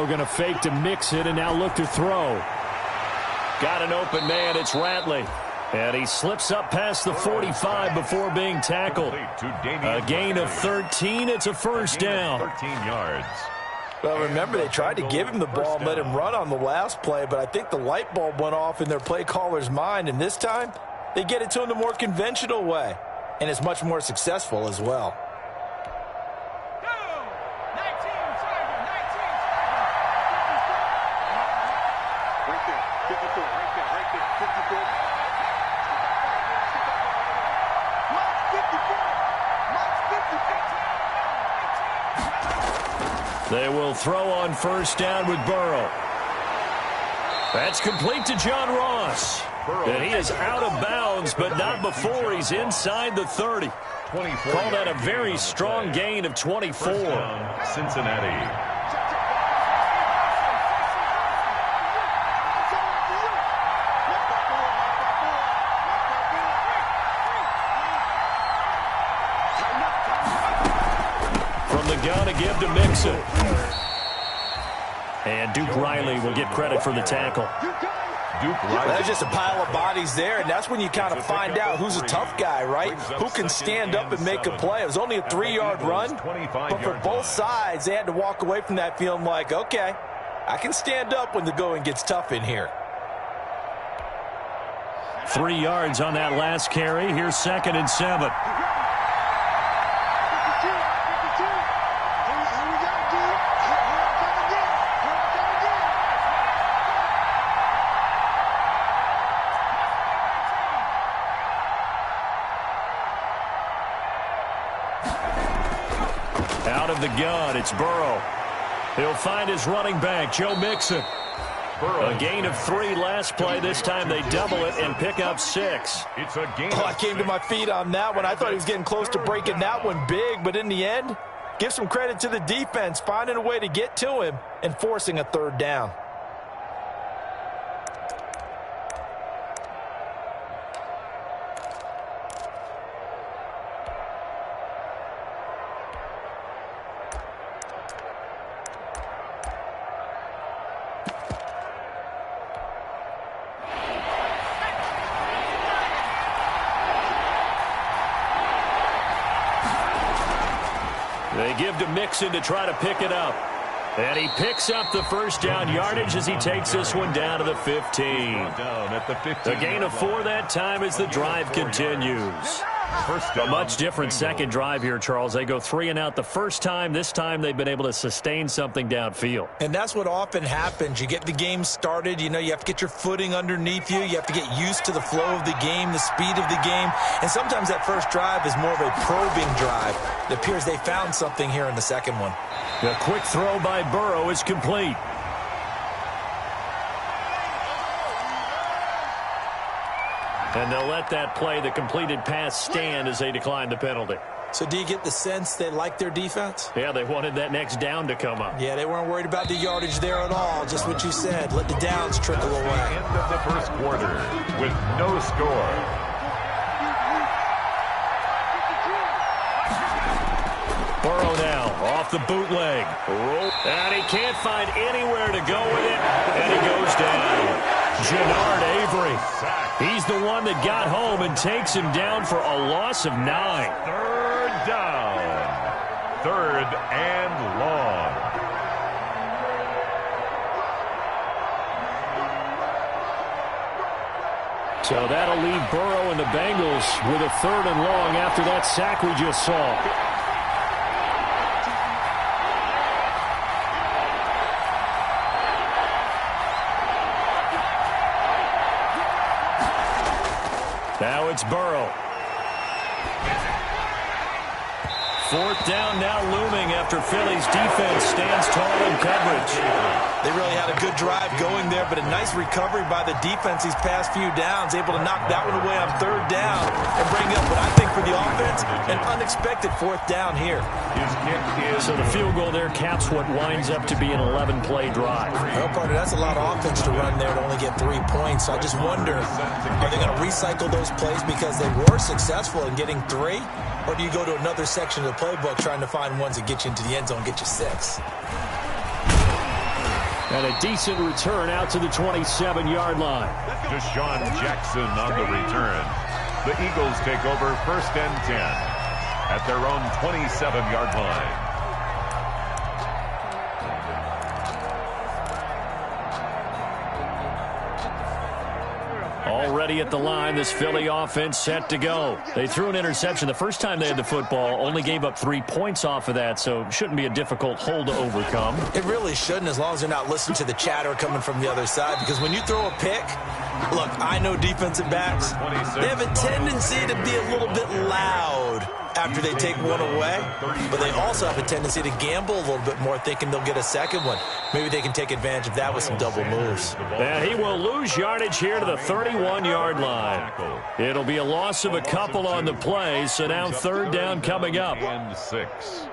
Burrow going to fake to mix it and now look to throw. Got an open man. It's Ratley. And he slips up past the 45 before being tackled. A gain of 13. It's a first down. 13 yards. Well, remember, they tried to give him the ball and let him run on the last play, but I think the light bulb went off in their play caller's mind, and this time they get it to him the more conventional way, and it's much more successful as well. They will throw on first down with Burrow. That's complete to John Ross. And he is out of bounds, but not before he's inside the 30. Call that a very strong gain of 24. Cincinnati. Got to give to Mixon. And Duke Riley will get credit for the tackle. There's just a pile of bodies there, and that's when you kind of find out who's a tough guy, right? Who can stand up and make a play. It was only a 3-yard run, but for both sides, they had to walk away from that feeling like, okay, I can stand up when the going gets tough in here. 3 yards on that last carry. Here's 2nd and 7. Out of the gun, it's Burrow. He'll find his running back, Joe Mixon. A gain of 3 last play. This time they double it and pick up 6. It's a gain. I came to my feet on that one. I thought he was getting close to breaking that one big, but in the end, give some credit to the defense, finding a way to get to him and forcing a 3rd down. They give to Mixon to try to pick it up. And he picks up the first down yardage as he takes this one down to the 15. A gain of 4 that time as the drive continues. A much different second drive here, Charles. They go 3 and out the first time. This time they've been able to sustain something downfield. And that's what often happens. You get the game started. You know, you have to get your footing underneath you. You have to get used to the flow of the game, the speed of the game. And sometimes that first drive is more of a probing drive. It appears they found something here in the second one. A quick throw by Burrow is complete. And they'll let that play, the completed pass, stand as they decline the penalty. So do you get the sense they like their defense? Yeah, they wanted that next down to come up. Yeah, they weren't worried about the yardage there at all. Just what you said. Let the downs trickle away. End of the first quarter with no score. Burrow now off the bootleg. And he can't find anywhere to go with it. And he goes down. Jannard Avery. He's the one that got home and takes him down for a loss of 9. 3rd down. 3rd and long. So that'll leave Burrow and the Bengals with a 3rd and long after that sack we just saw. Now it's Burrow. 4th down now looming after Philly's defense stands tall in coverage. They really had a good drive going there, but a nice recovery by the defense these past few downs, able to knock that one away on 3rd down and bring up what I think for the offense, an unexpected 4th down here. So the field goal there caps what winds up to be an 11-play drive. Well, partner, that's a lot of offense to run there to only get 3 points. So I just wonder, are they going to recycle those plays because they were successful in getting 3? Or do you go to another section of the playbook trying to find ones that get you into the end zone and get you 6? And a decent return out to the 27-yard line. Deshaun Jackson on the return. The Eagles take over 1st and 10 at their own 27-yard line. Already at the line, this Philly offense set to go. They threw an interception the first time they had the football, only gave up 3 points off of that, so shouldn't be a difficult hole to overcome. It really shouldn't, as long as they're not listening to the chatter coming from the other side, because when you throw a pick, look, I know defensive backs, they have a tendency to be a little bit loud after they take one away, but they also have a tendency to gamble a little bit more, thinking they'll get a second one. Maybe they can take advantage of that with some double moves. And he will lose yardage here to the 31-yard line. It'll be a loss of a couple on the play, so now 3rd down coming up. And 6.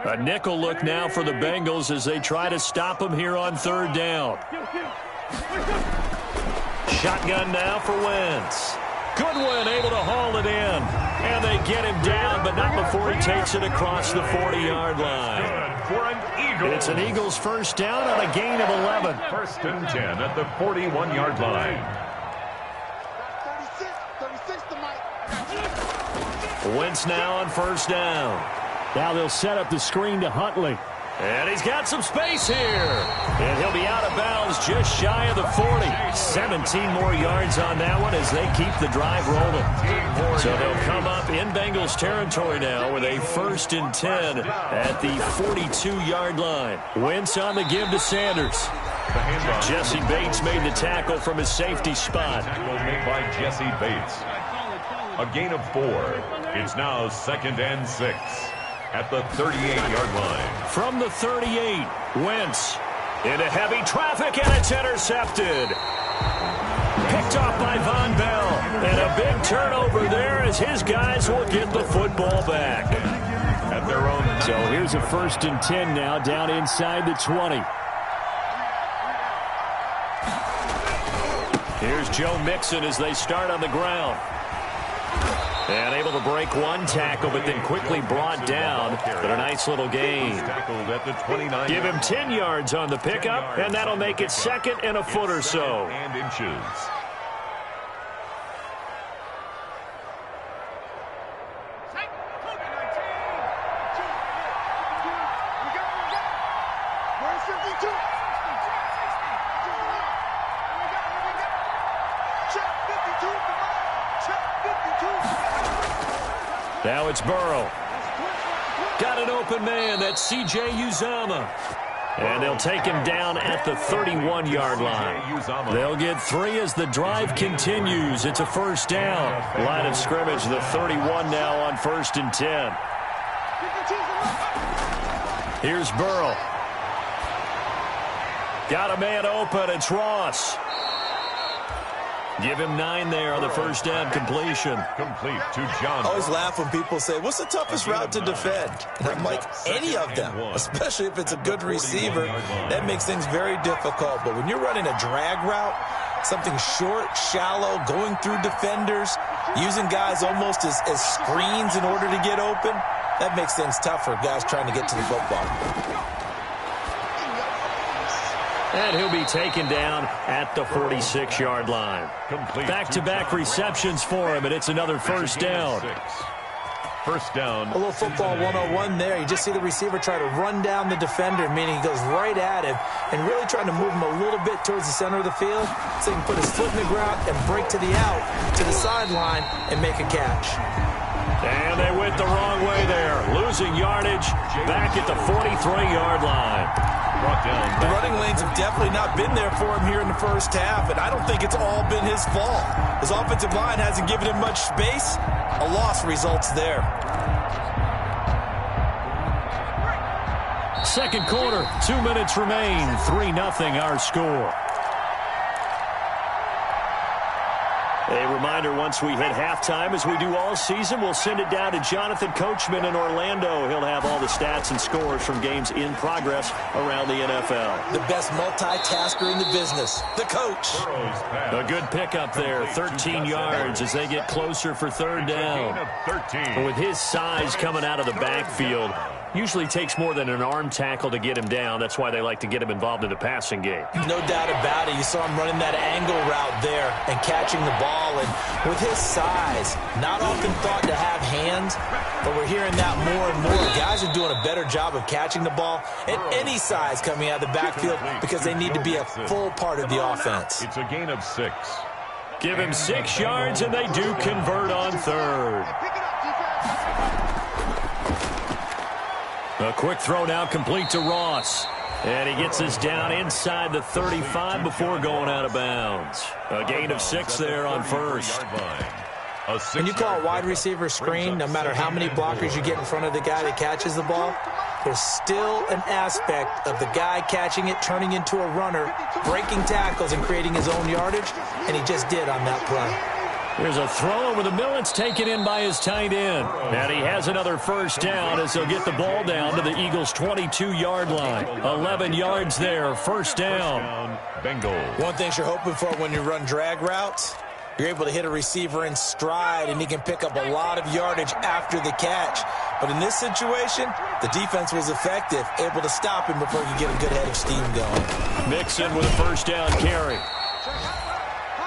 A nickel look now for the Bengals as they try to stop him here on 3rd down. Shotgun now for Wentz. Goodwin able to haul it in. And they get him down, but not before he takes it across the 40-yard line. It's an Eagles 1st down on a gain of 11. 1st and 10 at the 41-yard line. Wentz now on 1st down. Now they'll set up the screen to Huntley. And he's got some space here. And he'll be out of bounds just shy of the 40. 17 more yards on that one as they keep the drive rolling. So they'll come up in Bengals territory now with a 1st and 10 at the 42-yard line. Wentz on the give to Sanders. Jesse Bates made the tackle from his safety spot. Tackle made by Jesse Bates. A gain of 4. It's now 2nd and 6. At the 38-yard line. From the 38, Wentz into heavy traffic, and it's intercepted. Picked off by Von Bell. And a big turnover there as his guys will get the football back. At their own. So here's a 1st and 10 now down inside the 20. Here's Joe Mixon as they start on the ground. And able to break one tackle, but then quickly brought down. But a nice little gain. Give him 10 yards on the pickup, and that'll make it 2nd and a foot or so. And inches. Now it's Burrow. Got an open man. That's C.J. Uzomah. And they'll take him down at the 31-yard line. They'll get 3 as the drive continues. It's a 1st down. Line of scrimmage, the 31 now on 1st and 10. Here's Burrow. Got a man open. It's Ross. Give him 9 there on the 1st down completion. Complete to John. I always laugh when people say, what's the toughest route to defend? And I'm like, any of them, especially if it's a good receiver. That makes things very difficult. But when you're running a drag route, something short, shallow, going through defenders, using guys almost as screens in order to get open, that makes things tough for guys trying to get to the football. And he'll be taken down at the 46-yard line. Back-to-back receptions for him, and it's another 1st down. 1st down. A little football 101 there. You just see the receiver try to run down the defender, meaning he goes right at him and really trying to move him a little bit towards the center of the field so he can put his foot in the ground and break to the out, to the sideline, and make a catch. And they went the wrong way there. Losing yardage back at the 43-yard line. The running lanes have definitely not been there for him here in the 1st half, and I don't think it's all been his fault. His offensive line hasn't given him much space. A loss results there. 2nd quarter, 2 minutes remain. 3-0 our score. A reminder, once we hit halftime, as we do all season, we'll send it down to Jonathan Coachman in Orlando. He'll have all the stats and scores from games in progress around the NFL. The best multitasker in the business, the coach. A good pickup there, 13 yards as they get closer for third down. With his size coming out of the backfield, usually takes more than an arm tackle to get him down. That's why they like to get him involved in the passing game. No doubt about it. You saw him running that angle route there and catching the ball. And with his size, not often thought to have hands, but we're hearing that more and more. Guys are doing a better job of catching the ball at any size coming out of the backfield because they need to be a full part of the offense. It's a gain of 6. Give him 6 yards, and they do convert on third. A quick throw now complete to Ross. And he gets us down inside the 35 before going out of bounds. A gain of 6 there on first. When you call a wide receiver screen, no matter how many blockers you get in front of the guy that catches the ball, there's still an aspect of the guy catching it, turning into a runner, breaking tackles and creating his own yardage, and he just did on that play. There's a throw over the middle. It's taken in by his tight end. And he has another first down as they'll get the ball down to the Eagles' 22-yard line. 11 yards there, first down. Bengals. One thing you're hoping for when you run drag routes, you're able to hit a receiver in stride, and he can pick up a lot of yardage after the catch. But in this situation, the defense was effective, able to stop him before he could get a good head of steam going. Mixon with a first down carry.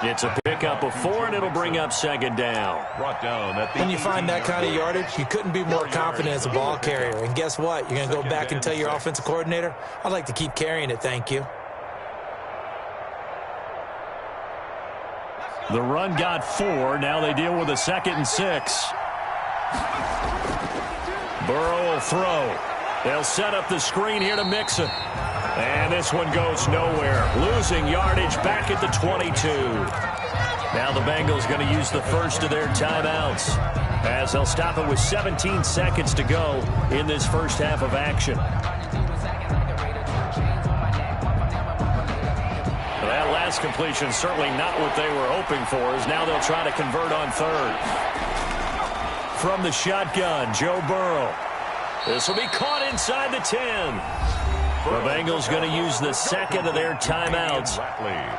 It's a pickup of 4, and it'll bring up second down. Brought down at the when you find that kind of yardage, you couldn't be more confident as a ball carrier. And guess what? You're going to go back and tell your offensive coordinator, I'd like to keep carrying it, thank you. The run got 4. Now they deal with a 2nd and 6. Burrow will throw. They'll set up the screen here to Mixon. And this one goes nowhere. Losing yardage back at the 22. Now the Bengals going to use the first of their timeouts as they'll stop it with 17 seconds to go in this first half of action. That last completion certainly not what they were hoping for, as now they'll try to convert on third. From the shotgun, Joe Burrow. This will be caught inside the 10. The Bengals going to use the second of their timeouts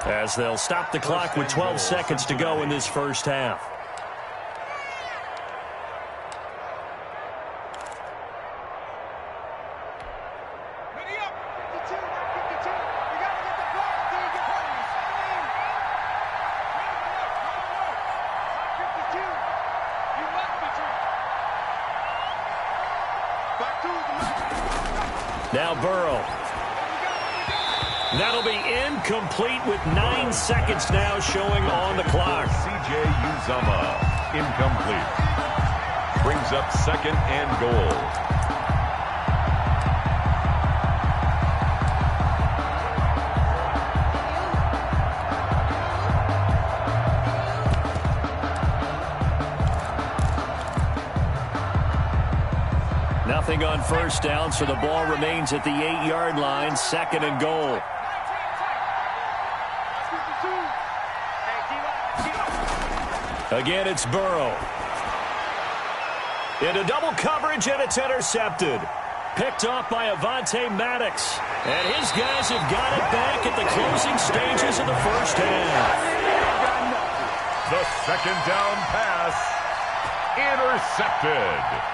as they'll stop the clock with 12 seconds to go in this first half. Now Burrow. That'll be incomplete with 9 seconds now showing on the clock. C.J. Uzomah, incomplete. Brings up 2nd and goal. Nothing on first down, so the ball remains at the 8-yard line, 2nd and goal. Again, it's Burrow. Into double coverage, and it's intercepted. Picked off by Avonte Maddox. And his guys have got it back at the closing stages of the first half. The 2nd down pass, intercepted.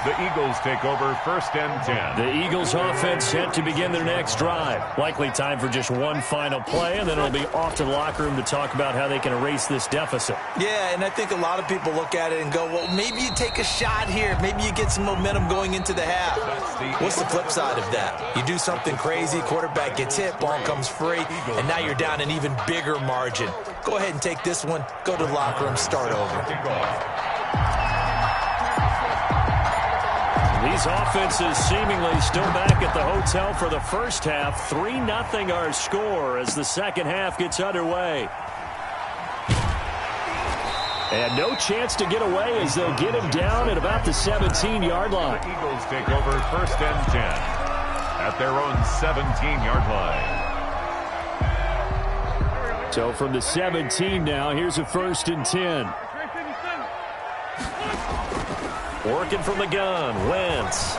The Eagles take over 1st and 10. The Eagles offense set to begin their next drive. Likely time for just one final play, and then it'll be off to the locker room to talk about how they can erase this deficit. Yeah, and I think a lot of people look at it and go, well, maybe you take a shot here. Maybe you get some momentum going into the half. What's the flip side of that? You do something crazy, quarterback gets hit, ball comes free, and now you're down an even bigger margin. Go ahead and take this one, go to the locker room, start over. These offenses seemingly still back at the hotel for the first half. 3-0 our score as the second half gets underway. And no chance to get away as they'll get him down at about the 17-yard line. The Eagles take over 1st and 10 at their own 17-yard line. So from the 17 now, here's a 1st and 10. Working from the gun, Wentz.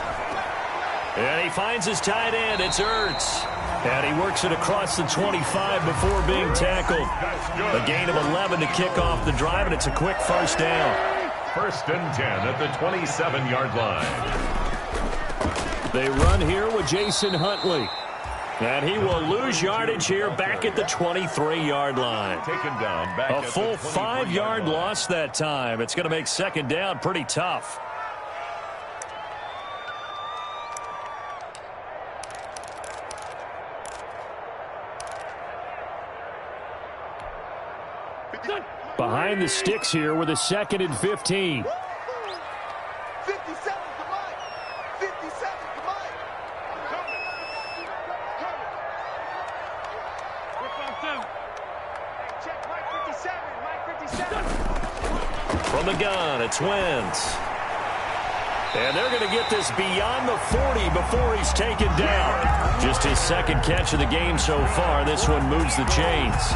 And he finds his tight end. It's Ertz. And he works it across the 25 before being tackled. A gain of 11 to kick off the drive, and it's a quick 1st down. 1st and 10 at the 27-yard line. They run here with Jason Huntley. And he will lose yardage here back at the 23-yard line. Taken down back a full 5-yard loss that time. It's going to make 2nd down pretty tough. Behind the sticks here with a 2nd and 15. 57 to Mike. 57 to Mike. Check Mike 57. Mike 57. From the gun, it's Wentz. And they're going to get this beyond the 40 before he's taken down. Just his 2nd catch of the game so far. This one moves the chains.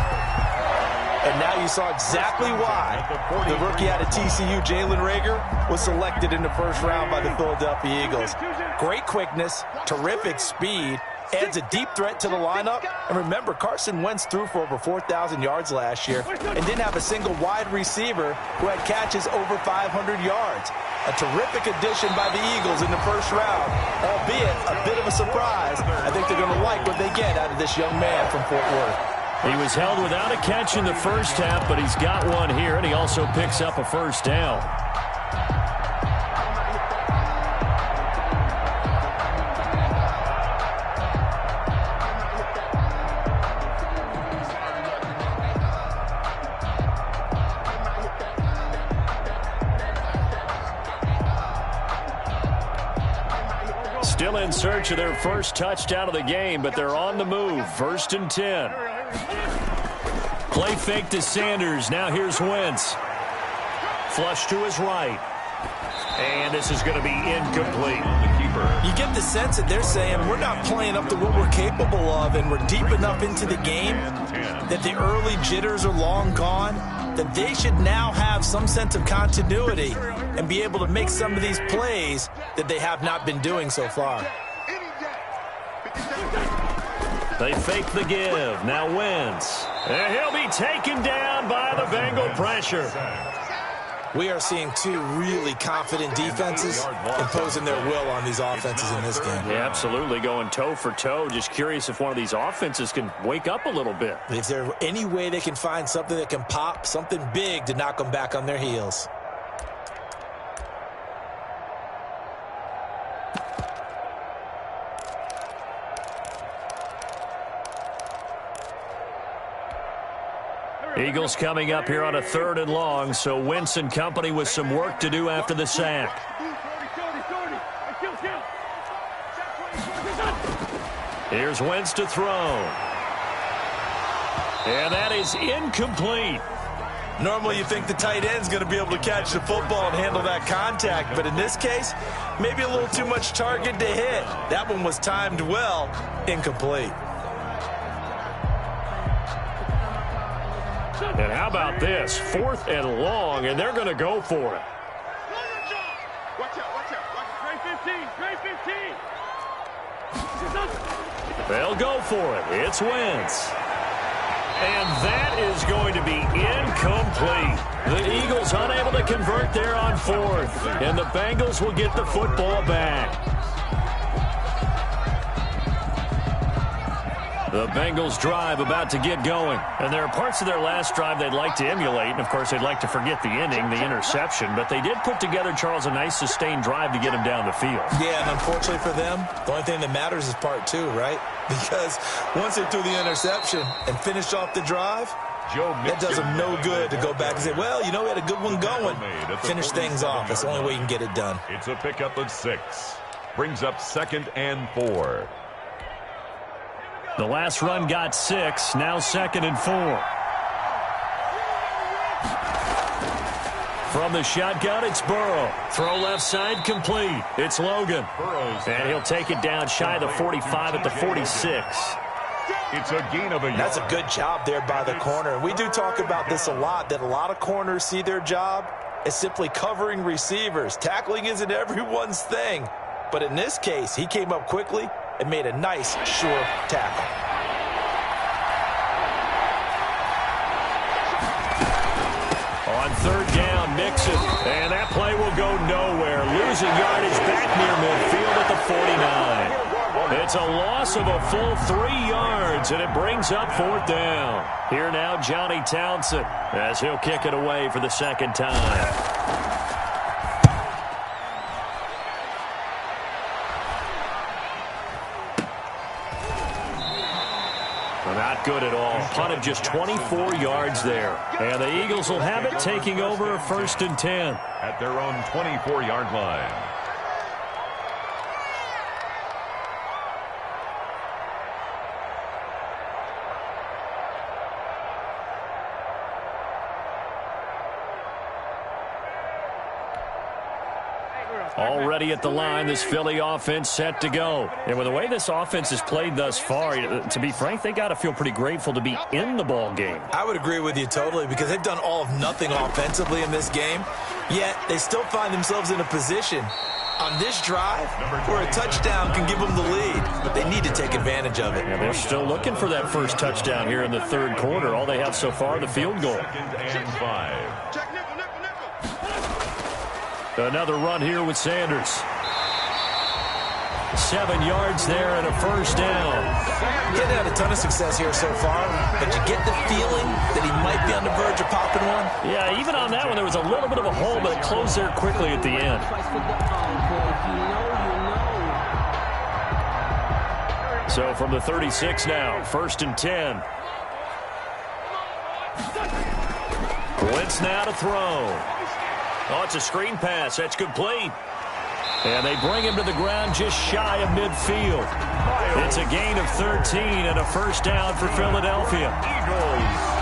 And now you saw exactly why the rookie out of TCU, Jalen Reagor, was selected in the 1st round by the Philadelphia Eagles. Great quickness, terrific speed, adds a deep threat to the lineup. And remember, Carson Wentz threw for over 4,000 yards last year and didn't have a single wide receiver who had catches over 500 yards. A terrific addition by the Eagles in the 1st round, albeit a bit of a surprise. I think they're going to like what they get out of this young man from Fort Worth. He was held without a catch in the 1st half, but he's got one here, and he also picks up a 1st down. Still in search of their 1st touchdown of the game, but they're on the move. 1st and 10. Play fake to Sanders. Now here's Wentz. Flush to his right. And this is going to be incomplete. You get the sense that they're saying we're not playing up to what we're capable of, and we're deep enough into the game that the early jitters are long gone, that they should now have some sense of continuity and be able to make some of these plays that they have not been doing so far. They fake the give. Now Wentz. And he'll be taken down by the Bengal pressure. We are seeing 2 really confident defenses imposing their will on these offenses in this game. Yeah, absolutely, going toe for toe. Just curious if one of these offenses can wake up a little bit. If there's any way they can find something that can pop, something big to knock them back on their heels. Eagles coming up here on a 3rd and long, so Wentz and company with some work to do after the sack. Here's Wentz to throw. And that is incomplete. Normally you think the tight end's going to be able to catch the football and handle that contact, but in this case, maybe a little too much target to hit. That one was timed well, incomplete. And how about this? 4th and long, and they're going to go for it. Watch out. Trey 15. They'll go for it. It's Wentz. And that is going to be incomplete. The Eagles unable to convert there on 4th. And the Bengals will get the football back. The Bengals drive about to get going. And there are parts of their last drive they'd like to emulate. And, of course, they'd like to forget the ending, the interception. But they did put together, Charles, a nice sustained drive to get them down the field. Yeah, and unfortunately for them, the only thing that matters is part 2, right? Because once they threw the interception and finished off the drive, that does them no good to go back and say, well, you know, we had a good one going. Finish things off. That's the only way you can get it done. It's a pickup of 6. Brings up 2nd and 4. The last run got 6, now 2nd and 4. From the shotgun, it's Burrow. Throw left side, complete. It's Logan. And he'll take it down shy of the 45 at the 46. It's a gain of a yard. That's a good job there by the corner. We do talk about this a lot, that a lot of corners see their job as simply covering receivers. Tackling isn't everyone's thing. But in this case, he came up quickly and made a nice, sure tackle. On third down, Mixon. And that play will go nowhere. Losing yardage back near midfield at the 49. It's a loss of a full 3 yards, and it brings up fourth down. Here now, Johnny Townsend, as he'll kick it away for the second time. Not good at all. Punt of just 24 yards there. And the Eagles will have it, taking over a 1st and 10. At their own 24-yard line. Already at the line, this Philly offense set to go. And with the way this offense has played thus far, to be frank, they got to feel pretty grateful to be in the ball game. I would agree with you totally, because they've done all of nothing offensively in this game, yet they still find themselves in a position on this drive where a touchdown can give them the lead, but they need to take advantage of it. Yeah, they're still looking for that first touchdown here in the third quarter. All they have so far, the field goal. 2nd and 5. Check nickel, nickel, nickel. Another run here with Sanders. 7 yards there and a first down. He hasn't had a ton of success here so far, but you get the feeling that he might be on the verge of popping one. Yeah, even on that one, there was a little bit of a hole, but it closed there quickly at the end. So from the 36 now, 1st and 10. Wentz now to throw. Oh, it's a screen pass. That's complete. And they bring him to the ground just shy of midfield. It's a gain of 13 and a first down for Philadelphia.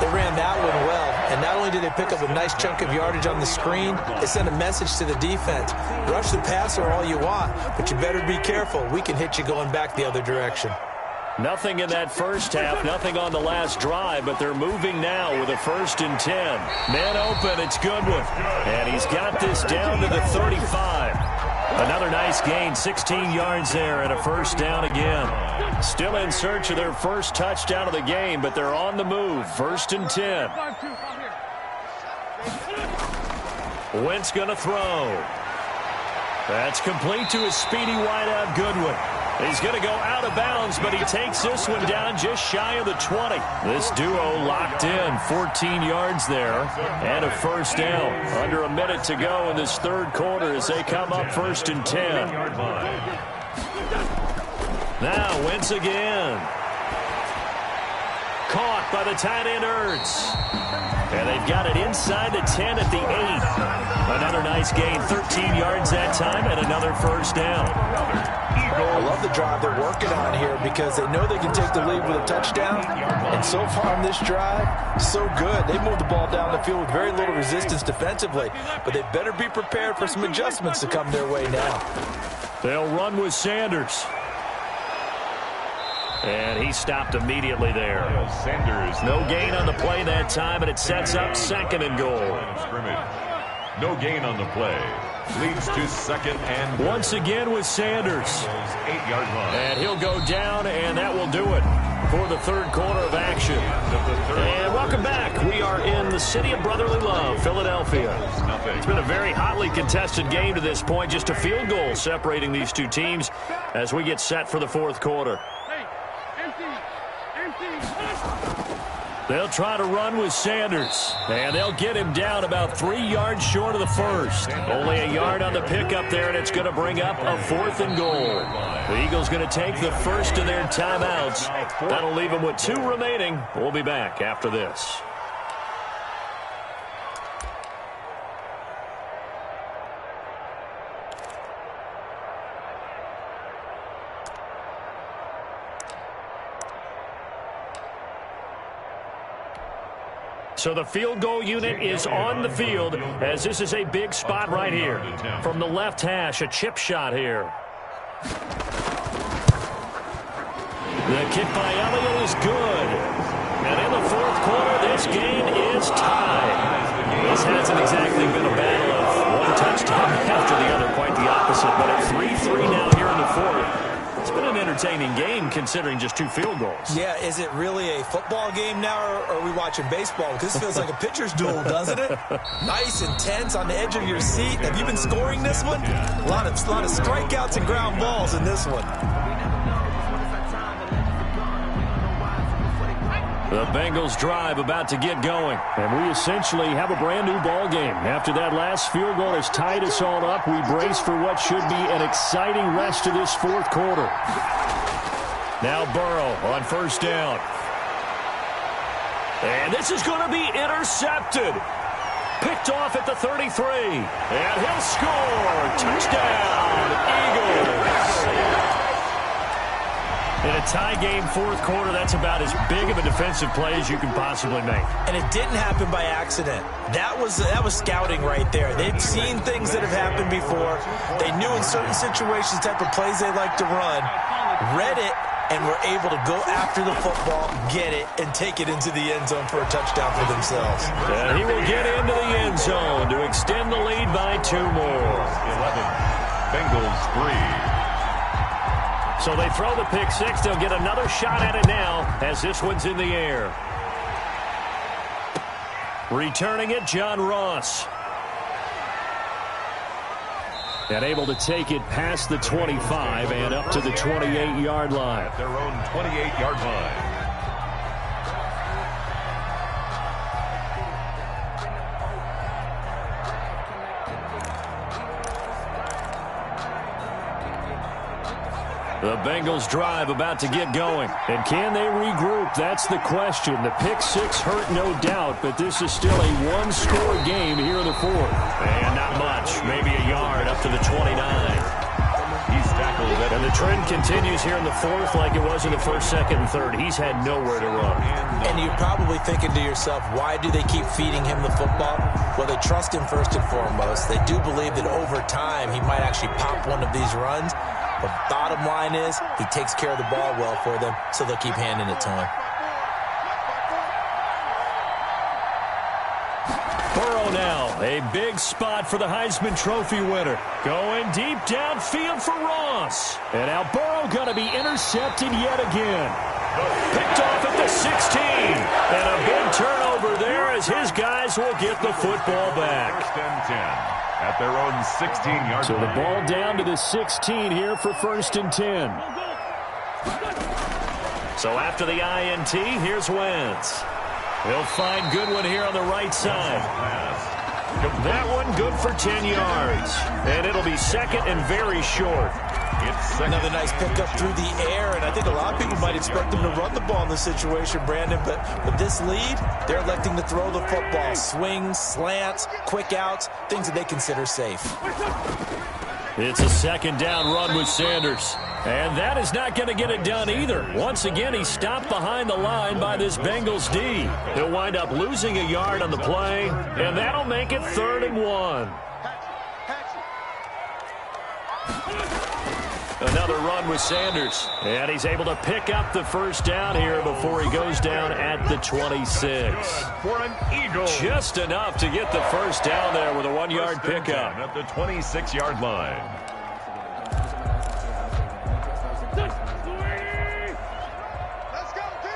They ran that one well, and not only did they pick up a nice chunk of yardage on the screen, they sent a message to the defense. Rush the passer all you want, but you better be careful. We can hit you going back the other direction. Nothing in that first half, nothing on the last drive, but they're moving now with a 1st and 10. Man open, it's Goodwin. And he's got this down to the 35. Another nice gain, 16 yards there and a first down again. Still in search of their first touchdown of the game, but they're on the move. 1st and 10. Wentz going to throw. That's complete to his speedy wideout, Goodwin. He's going to go out of bounds, but he takes this one down just shy of the 20. This duo locked in, 14 yards there, and a first down. Under a minute to go in this third quarter as they come up 1st and 10. Now Wentz again. Caught by the tight end Ertz. And they've got it inside the 10 at the 8. Another nice gain, 13 yards that time, and another first down. I love the drive they're working on here because they know they can take the lead with a touchdown. And so far on this drive, so good. They moved the ball down the field with very little resistance defensively. But they better be prepared for some adjustments to come their way now. They'll run with Sanders. And he stopped immediately there. Sanders. No gain on the play that time, and it sets up 2nd and goal. No gain on the play. Leads to 2nd and goal. Once again with Sanders. 8-yard line. And he'll go down, and that will do it for the third quarter of action. And welcome back. We are in the city of brotherly love, Philadelphia. It's been a very hotly contested game to this point. Just a field goal separating these two teams as we get set for the fourth quarter. They'll try to run with Sanders, and they'll get him down about 3 yards short of the first. Only a yard on the pickup there, and it's going to bring up a 4th and goal. The Eagles going to take the first of their timeouts. That'll leave them with 2 remaining. We'll be back after this. So the field goal unit is on the field as this is a big spot right here. From the left hash, a chip shot here. The kick by Elliott is good. And in the fourth quarter, this game is tied. This hasn't exactly been a battle of one touchdown after the other, quite the opposite. But at 3-3 now here in the fourth, it's been an entertaining game considering just 2 field goals. Yeah, is it really a football game now, or are we watching baseball? Because this feels like a pitcher's duel, doesn't it? Nice, intense, on the edge of your seat. Have you been scoring this one? A lot of strikeouts and ground balls in this one. The Bengals drive about to get going. And we essentially have a brand new ball game. After that last field goal has tied us all up, we brace for what should be an exciting rest of this fourth quarter. Now Burrow on first down. And this is going to be intercepted. Picked off at the 33. And he'll score. Touchdown, Eagles. In a tie game fourth quarter, that's about as big of a defensive play as you can possibly make. And it didn't happen by accident. That was scouting right there. They've seen things that have happened before. They knew in certain situations the type of plays they like to run, read it, and were able to go after the football, get it, and take it into the end zone for a touchdown for themselves. And he will get into the end zone to extend the lead by 2 more. 11, Bengals 3. So they throw the pick six. They'll get another shot at it now as this one's in the air. Returning it, John Ross. And able to take it past the 25 and up to the 28-yard line. At their own 28-yard line. The Bengals drive about to get going. And can they regroup? That's the question. The pick six hurt, no doubt, but this is still a one-score game here in the fourth. And not much. Maybe a yard up to the 29. He's tackled. And the trend continues here in the fourth like it was in the first, second, and third. He's had nowhere to run. And you're probably thinking to yourself, why do they keep feeding him the football? Well, they trust him first and foremost. They do believe that over time he might actually pop one of these runs. But bottom line is, he takes care of the ball well for them, so they'll keep handing it to him. Burrow now, a big spot for the Heisman Trophy winner. Going deep downfield for Ross. And now Burrow going to be intercepted yet again. Picked off at the 16. And a big turnover there as his guys will get the football back. First and 10. At their own 16-yard line. So the ball down to the 16 here for first and 10. So after the INT, here's Wentz. He'll find Goodwin here on the right side. That one good for 10 yards. And it'll be second and very short. Another nice pickup through the air, and I think a lot of people might expect them to run the ball in this situation, Brandon, but with this lead, they're electing to throw the football. Swings, slants, quick outs, things that they consider safe. It's a second down run with Sanders. And that is not going to get it done either. Once again, he's stopped behind the line by this Bengals D. He'll wind up losing a yard on the play, and that'll make it 3rd and 1. Another run with Sanders. And he's able to pick up the first down here before he goes down at the 26. For an Eagle. Just enough to get the first down there with a 1-yard pickup. At the 26-yard line. Let's go, D.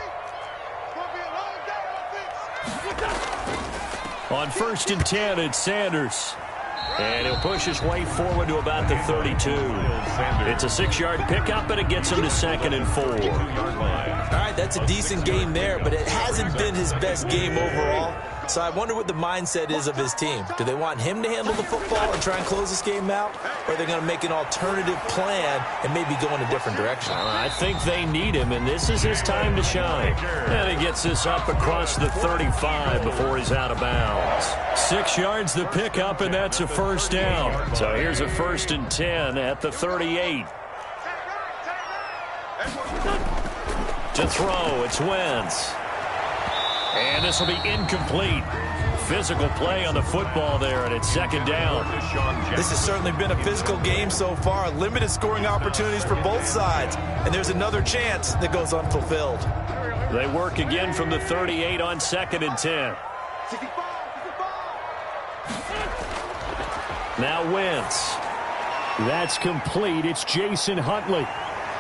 It's going to be a long day on this. On first and 10, it's Sanders. And he'll push his way forward to about the 32. It's a 6-yard pickup, and it gets him to 2nd and 4. All right, that's a decent game there, but it hasn't been his best game overall. So I wonder what the mindset is of his team. Do they want him to handle the football and try and close this game out? Or are they going to make an alternative plan and maybe go in a different direction? I think they need him, and this is his time to shine. And he gets this up across the 35 before he's out of bounds. 6 yards the pickup, and that's a first down. So here's a 1st and 10 at the 38. To throw, it's Wentz. And this will be incomplete. physical play on the football there, and it's second down. This has certainly been a physical game so far. Limited scoring opportunities for both sides. And there's another chance that goes unfulfilled. They work again from the 38 on 2nd and 10. Now Wentz. That's complete. It's Jason Huntley.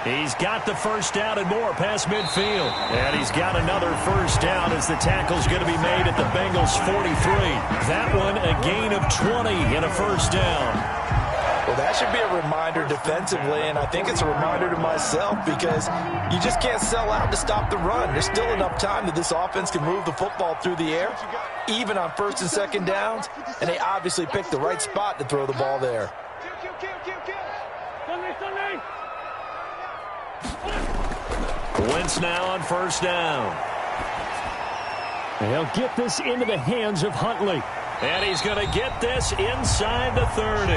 He's got the first down and more past midfield. And he's got another first down as the tackle's going to be made at the Bengals 43. That one a gain of 20 and a first down. Well, that should be a reminder defensively, and I think it's a reminder to myself because you just can't sell out to stop the run. There's still enough time that this offense can move the football through the air, even on 1st and 2nd downs, and they obviously picked the right spot to throw the ball there. Wentz now on first down. He'll get this into the hands of Huntley. And he's going to get this inside the 30.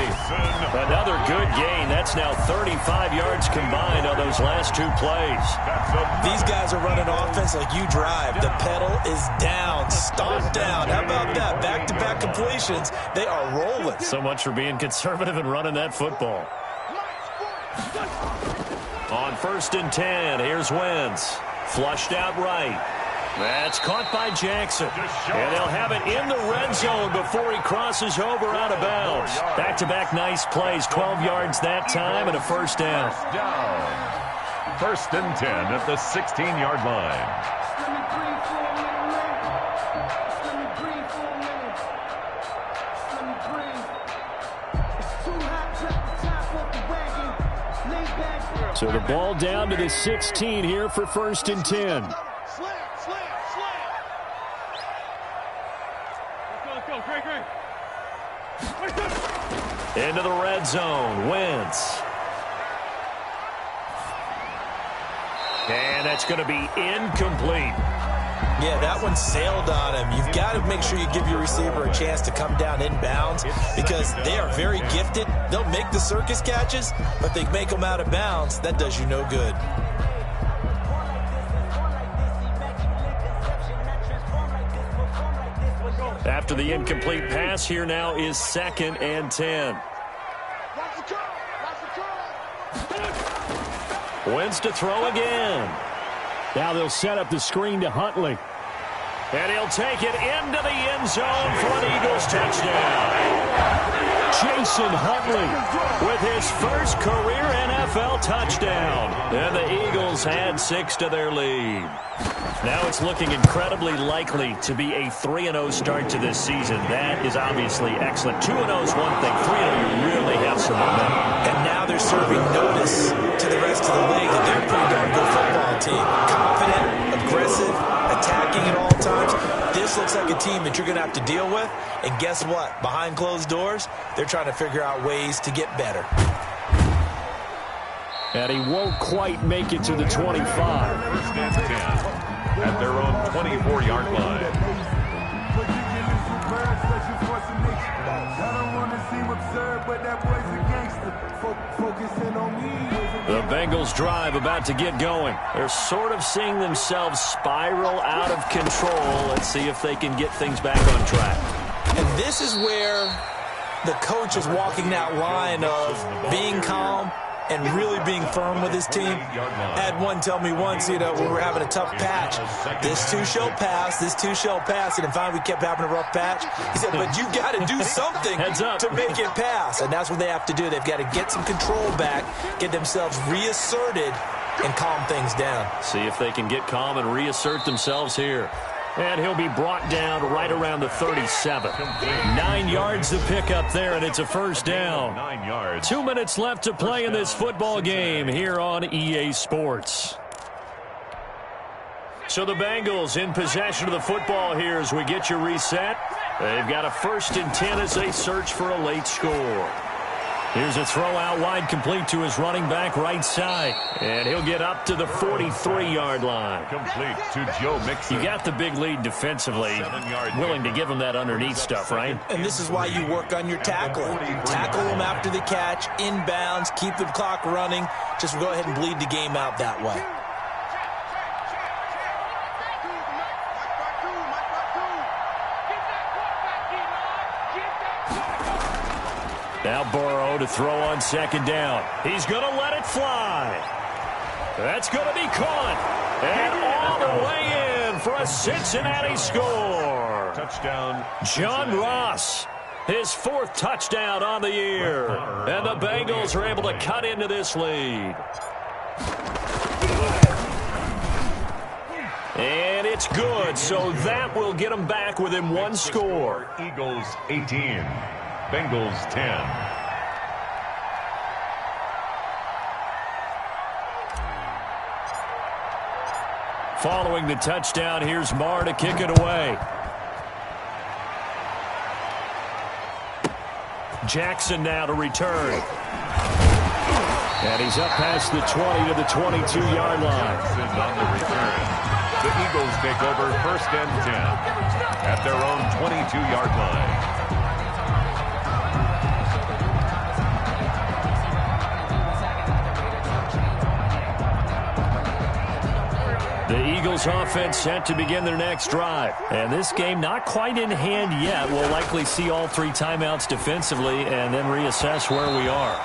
Another good gain. That's now 35 yards combined on those last 2 plays. These guys are running offense like you drive. The pedal is down, stomped down. How about that? Back-to-back completions. They are rolling. So much for being conservative and running that football. On 1st and 10, here's Wentz. Flushed out right. That's caught by Jackson. And they'll have it in the red zone before he crosses over out of bounds. Back-to-back nice plays. 12 yards that time and a first down. 1st and 10 at the 16-yard line. So the ball down to the 16 here for 1st and 10. Into the red zone, Wentz. And that's going to be incomplete. Yeah, that one sailed on him. You've got to make sure you give your receiver a chance to come down inbounds because they are very gifted. They'll make the circus catches, but they make them out of bounds. That does you no good. After the incomplete pass, here now is 2nd and 10. Wentz to throw again. Now they'll set up the screen to Huntley. And he'll take it into the end zone for an Eagles touchdown. Jason Huntley with his first career NFL touchdown. And the Eagles add 6 to their lead. Now it's looking incredibly likely to be a 3-0 start to this season. That is obviously excellent. 2-0 is one thing. 3-0, you really have some momentum. And now they're serving notice to the rest of the league that they're a pretty darn good football team. Confident, aggressive, attacking at all times. This looks like a team that you're going to have to deal with. And guess what? Behind closed doors, they're trying to figure out ways to get better. And he won't quite make it to the 25. 1st and 10 at their own 24-yard line. The Bengals drive about to get going. They're sort of seeing themselves spiral out of control. Let's see if they can get things back on track. And this is where the coach is walking that line of being calm and really being firm with his team. I had one tell me once, when we were having a tough patch, this too shall pass, this too shall pass, and finally we kept having a rough patch. He said, but you got to do something to make it pass, and that's what they have to do. They've got to get some control back, get themselves reasserted, and calm things down. See if they can get calm and reassert themselves here. And he'll be brought down right around the 37. 9 yards to pick up there, and it's a first down. 9 yards. 2 minutes left to play in this football game here on EA Sports. So the Bengals in possession of the football here as we get you reset. They've got a 1st and 10 as they search for a late score. Here's a throw out wide complete to his running back right side. And he'll get up to the 43-yard line. Complete to Joe Mixon. You got the big lead defensively. Willing to give him that underneath stuff, right? And this is why you work on your tackling. Tackle them after the catch, inbounds, keep the clock running. Just go ahead and bleed the game out that way. Now Burrow to throw on second down. He's going to let it fly. That's going to be caught. And all the way in for a Cincinnati score. Touchdown. John Ross, his 4th touchdown on the year. And the Bengals are able to cut into this lead. And it's good, so that will get them back within 1 score. Eagles 18, Bengals 10. Following the touchdown, here's Marr to kick it away. Jackson now to return. And he's up past the 20 to the 22-yard line. Jackson on the return. The Eagles take over 1st and 10 at their own 22-yard line. The Eagles offense set to begin their next drive. And this game not quite in hand yet. We'll likely see all 3 timeouts defensively and then reassess where we are.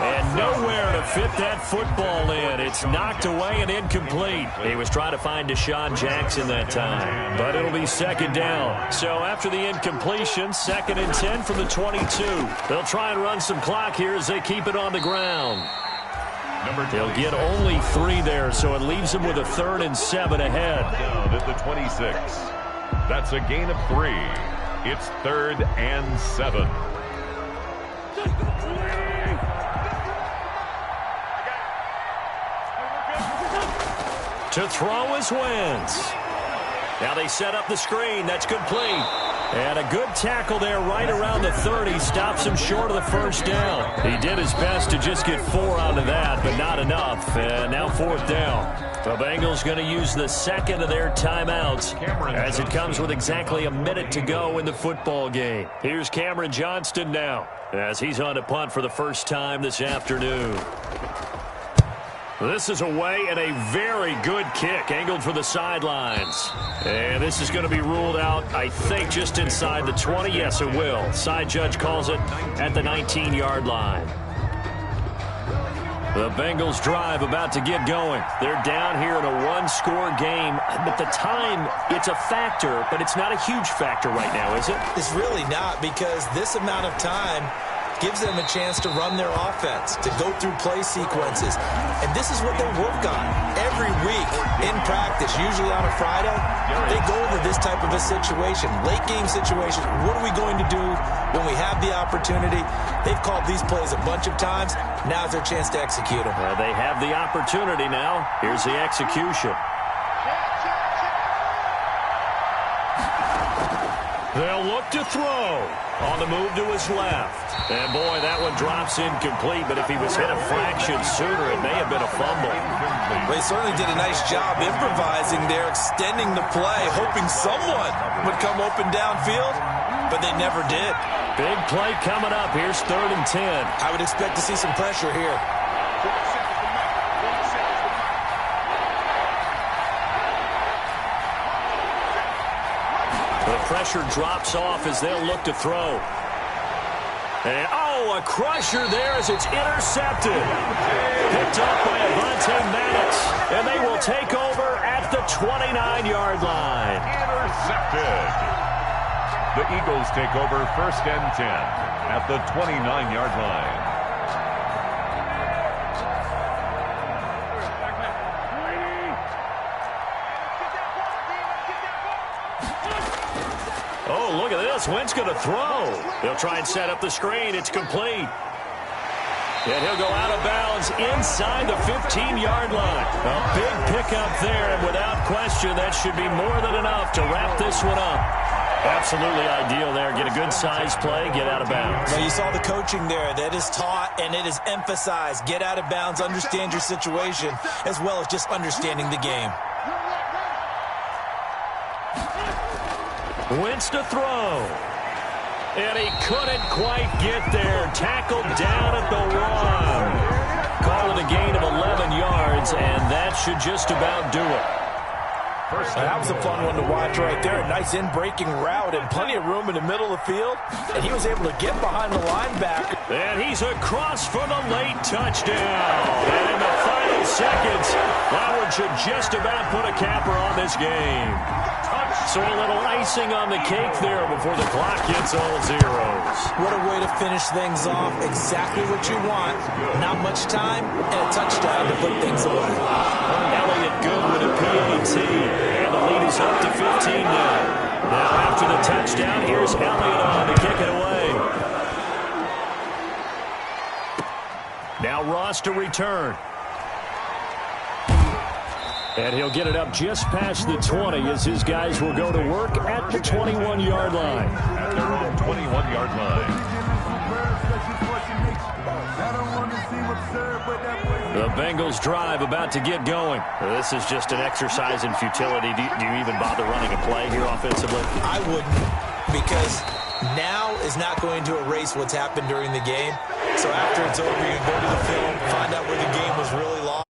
And nowhere to fit that football in. It's knocked away and incomplete. He was trying to find Deshaun Jackson that time. But it'll be 2nd down. So after the incompletion, 2nd and 10 from the 22. They'll try and run some clock here as they keep it on the ground. They'll get only 3 there, so it leaves them with a 3rd and 7 ahead. Down at the 26. That's a gain of 3. It's 3rd and 7. To throw is Wentz. Now they set up the screen. That's complete. And a good tackle there right around the 30. Stops him short of the 1st down. He did his best to just get 4 out of that, but not enough. And now 4th down. The Bengals going to use the 2nd of their timeouts as it comes with exactly a minute to go in the football game. Here's Cameron Johnston now as he's on to punt for the first time this afternoon. This is away and a very good kick angled for the sidelines. And this is going to be ruled out, I think, just inside the 20. Yes, it will. Side judge calls it at the 19-yard line. The Bengals drive about to get going. They're down here in a 1-score game. But the time, it's a factor, but it's not a huge factor right now, is it? It's really not, because this amount of time gives them a chance to run their offense, to go through play sequences. And this is what they work on every week in practice, usually on a Friday. They go over this type of a situation, late game situation. What are we going to do when we have the opportunity? They've called these plays a bunch of times. Now's their chance to execute them. Well, they have the opportunity now. Here's the execution. They'll look to throw. On the move to his left. And, boy, that one drops incomplete, but if he was hit a fraction sooner, it may have been a fumble. Well, he certainly did a nice job improvising there, extending the play, hoping someone would come open downfield, but they never did. Big play coming up. Here's 3rd and 10. I would expect to see some pressure here. The pressure drops off as they'll look to throw. And, a crusher there as it's intercepted. Picked up by Avonte Maddox. And they will take over at the 29-yard line. Intercepted. The Eagles take over 1st and 10 at the 29-yard line. Oh, look at this. Wentz going to throw. They'll try and set up the screen. It's complete. And he'll go out of bounds inside the 15-yard line. A big pickup there, and without question, that should be more than enough to wrap this one up. Absolutely ideal there. Get a good size play, get out of bounds. Well, you saw the coaching there. That is taught and it is emphasized. Get out of bounds, understand your situation, as well as just understanding the game. Wentz to throw. And he couldn't quite get there. Tackled down at the 1. Call it a gain of 11 yards, and that should just about do it. That was a fun one to watch right there. A nice in-breaking route and plenty of room in the middle of the field. And he was able to get behind the linebacker. And he's across for the late touchdown. And in the final seconds, Howard should just about put a capper on this game. So a little icing on the cake there before the clock hits all zeros. What a way to finish things off. Exactly what you want. Not much time and a touchdown to put things away. Elliott good with a PAT. And the lead is up to 15 now. Now after the touchdown, here's Elliott on to kick it away. Now Ross to return. And he'll get it up just past the 20 as his guys will go to work at the 21-yard line. At their own 21-yard line. The Bengals drive about to get going. This is just an exercise in futility. Do you even bother running a play here offensively? I wouldn't, because now is not going to erase what's happened during the game. So after it's over, you go to the film, find out where the game was really lost.